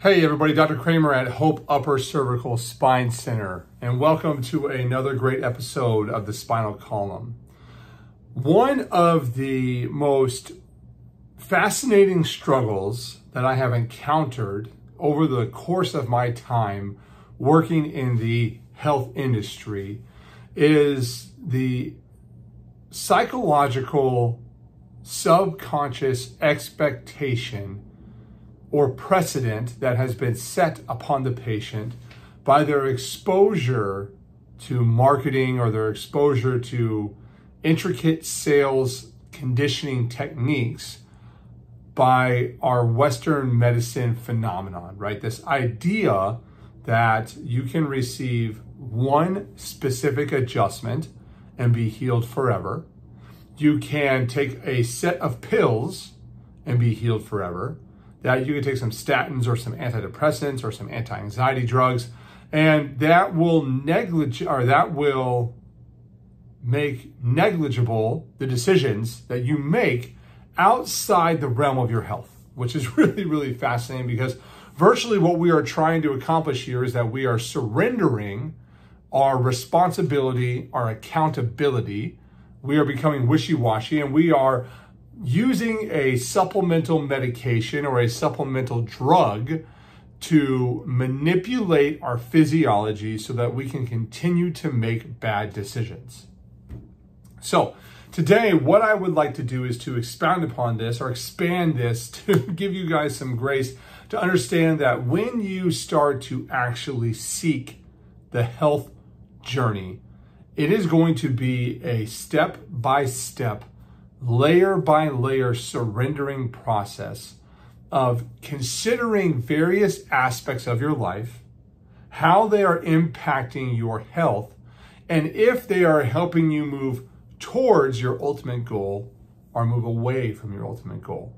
Hey everybody, Dr. Kramer at Hope Upper Cervical Spine Center, and welcome to another great episode of the Spinal Column. One of the most fascinating struggles that I have encountered over the course of my time working in the health industry is the psychological subconscious expectation or precedent that has been set upon the patient by their exposure to marketing or their exposure to intricate sales conditioning techniques by our Western medicine phenomenon, right? This idea that you can receive one specific adjustment and be healed forever. You can take a set of pills and be healed forever. That you can take some statins or some antidepressants or some anti-anxiety drugs, and that will make negligible the decisions that you make outside the realm of your health, which is really, really fascinating, because virtually what we are trying to accomplish here is that we are surrendering our responsibility, our accountability. We are becoming wishy-washy, and we are using a supplemental medication or a supplemental drug to manipulate our physiology so that we can continue to make bad decisions. So today, what I would like to do is to expound upon this or expand this to give you guys some grace to understand that when you start to actually seek the health journey, it is going to be a step-by-step, layer-by-layer surrendering process of considering various aspects of your life, how they are impacting your health, and if they are helping you move towards your ultimate goal or move away from your ultimate goal.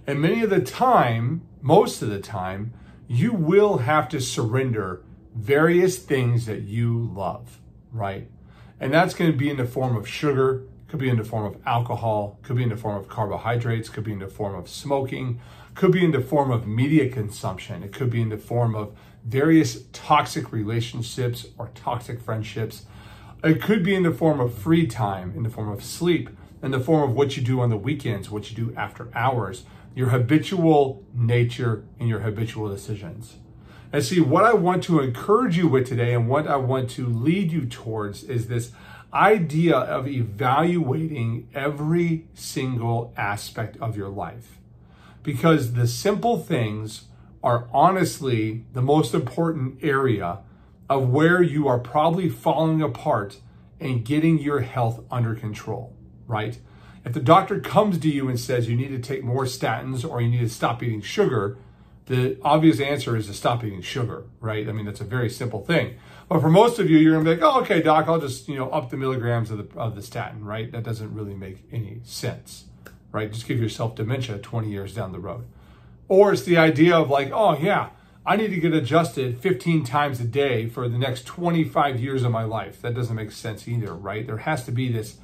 And most of the time, you will have to surrender various things that you love, right? And that's going to be in the form of sugar, could be in the form of alcohol, could be in the form of carbohydrates, could be in the form of smoking, could be in the form of media consumption. It could be in the form of various toxic relationships or toxic friendships. It could be in the form of free time, in the form of sleep, in the form of what you do on the weekends, what you do after hours, your habitual nature and your habitual decisions. And see, what I want to encourage you with today and what I want to lead you towards is this idea of evaluating every single aspect of your life. Because the simple things are honestly the most important area of where you are probably falling apart and getting your health under control, right? If the doctor comes to you and says you need to take more statins or you need to stop eating sugar, the obvious answer is to stop eating sugar, right? I mean, that's a very simple thing. But for most of you, you're gonna be like, oh, okay, doc, I'll just, up the milligrams of the statin, right? That doesn't really make any sense, right? Just give yourself dementia 20 years down the road. Or it's the idea of like, oh yeah, I need to get adjusted 15 times a day for the next 25 years of my life. That doesn't make sense either, right? There has to be this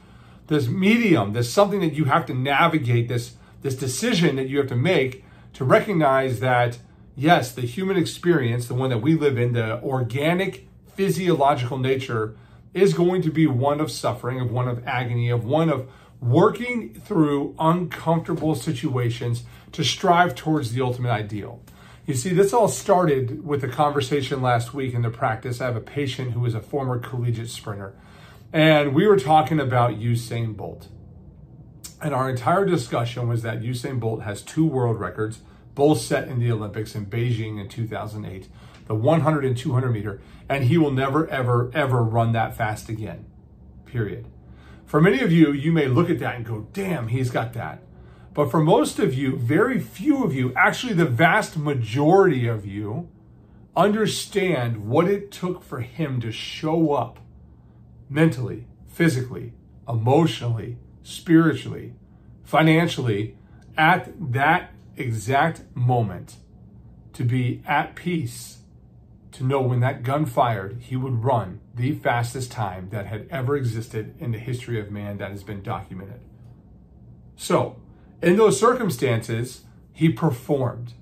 medium, there's something that you have to navigate, this decision that you have to make to recognize that, yes, the human experience, the one that we live in, the organic physiological nature, is going to be one of suffering, of one of agony, of one of working through uncomfortable situations to strive towards the ultimate ideal. You see, this all started with a conversation last week in the practice. I have a patient who is a former collegiate sprinter, and we were talking about Usain Bolt. And our entire discussion was that Usain Bolt has 2 world records, both set in the Olympics in Beijing in 2008, the 100 and 200 meter, and he will never, ever, ever run that fast again, period. For many of you, you may look at that and go, damn, he's got that. But for most of you, very few of you, actually the vast majority of you, understand what it took for him to show up mentally, physically, emotionally, spiritually, financially, at that exact moment, to be at peace, to know when that gun fired, he would run the fastest time that had ever existed in the history of man that has been documented. So, in those circumstances, he performed.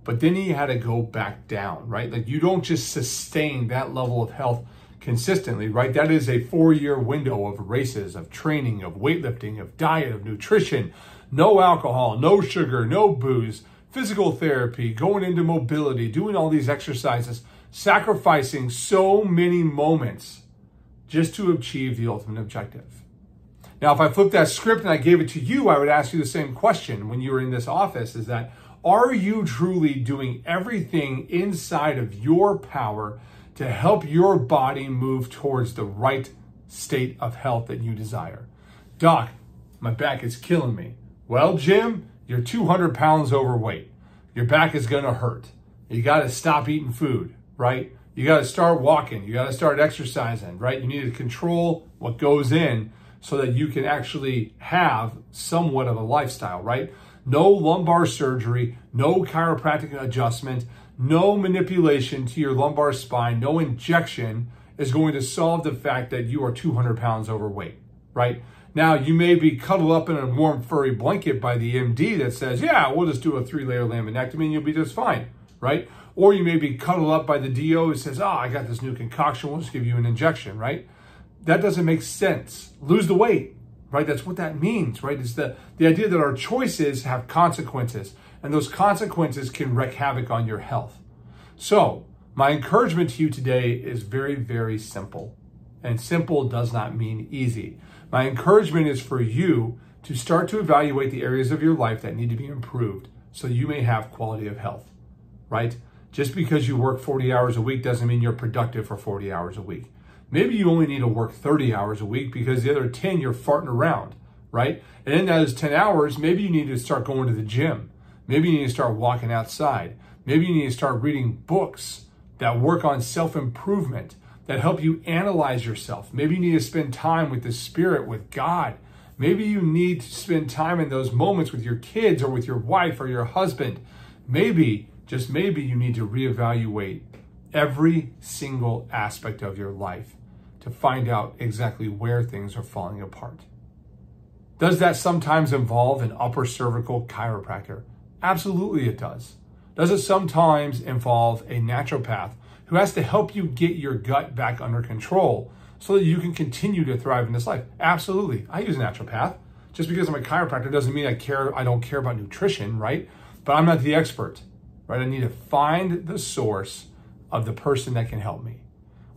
but then he had to go back down, right? Like, you don't just sustain that level of health consistently, right? That is a 4-year window of races, of training, of weightlifting, of diet, of nutrition, no alcohol, no sugar, no booze, physical therapy, going into mobility, doing all these exercises, sacrificing so many moments just to achieve the ultimate objective. Now, if I flipped that script and I gave it to you, I would ask you the same question when you were in this office, is that, are you truly doing everything inside of your power to help your body move towards the right state of health that you desire? Doc, my back is killing me. Well, Jim, you're 200 pounds overweight. Your back is going to hurt. You got to stop eating food, right? You got to start walking. You got to start exercising, right? You need to control what goes in so that you can actually have somewhat of a lifestyle, right? No lumbar surgery, no chiropractic adjustment, no manipulation to your lumbar spine, no injection is going to solve the fact that you are 200 pounds overweight, right? Now, you may be cuddled up in a warm, furry blanket by the MD that says, yeah, we'll just do a 3-layer laminectomy and you'll be just fine, right? Or you may be cuddled up by the DO who says, oh, I got this new concoction, we'll just give you an injection, right? That doesn't make sense. Lose the weight, right? That's what that means, right? It's the idea that our choices have consequences, and those consequences can wreak havoc on your health. So my encouragement to you today is very, very simple. And simple does not mean easy. My encouragement is for you to start to evaluate the areas of your life that need to be improved so you may have quality of health, right? Just because you work 40 hours a week doesn't mean you're productive for 40 hours a week. Maybe you only need to work 30 hours a week because the other 10 you're farting around, right? And in those 10 hours, maybe you need to start going to the gym. Maybe you need to start walking outside. Maybe you need to start reading books that work on self-improvement, that help you analyze yourself. Maybe you need to spend time with the Spirit, with God. Maybe you need to spend time in those moments with your kids or with your wife or your husband. Maybe, just maybe, you need to reevaluate every single aspect of your life to find out exactly where things are falling apart. Does that sometimes involve an upper cervical chiropractor? Absolutely it does. Does it sometimes involve a naturopath who has to help you get your gut back under control so that you can continue to thrive in this life? Absolutely. I use a naturopath. Just because I'm a chiropractor doesn't mean I don't care about nutrition, right? But I'm not the expert, right? I need to find the source of the person that can help me.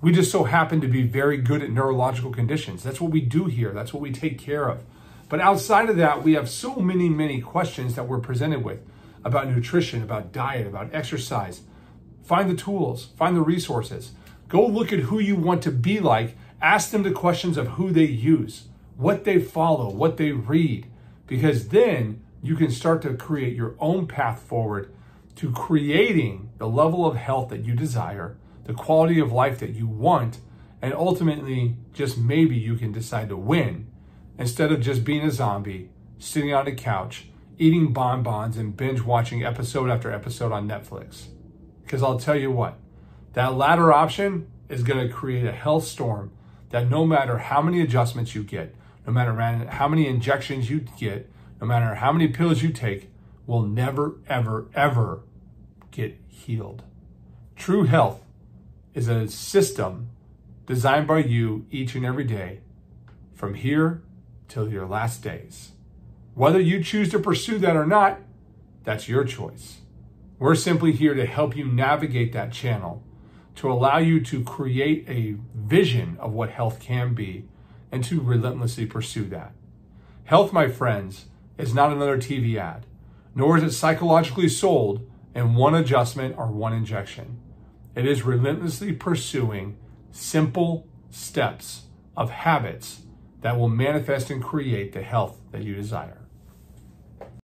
We just so happen to be very good at neurological conditions. That's what we do here. That's what we take care of. But outside of that, we have so many questions that we're presented with about nutrition, about diet, about exercise. Find the tools, find the resources. Go look at who you want to be like. Ask them the questions of who they use, what they follow, what they read, because then you can start to create your own path forward to creating the level of health that you desire, the quality of life that you want, and ultimately, just maybe you can decide to win instead of just being a zombie, sitting on a couch, eating bonbons and binge watching episode after episode on Netflix. Because I'll tell you what, that latter option is going to create a health storm that no matter how many adjustments you get, no matter how many injections you get, no matter how many pills you take, will never, ever get healed. True health is a system designed by you each and every day from here till your last days. Whether you choose to pursue that or not, that's your choice. We're simply here to help you navigate that channel, to allow you to create a vision of what health can be and to relentlessly pursue that. Health, my friends, is not another TV ad, nor is it psychologically sold in one adjustment or one injection. It is relentlessly pursuing simple steps of habits that will manifest and create the health that you desire.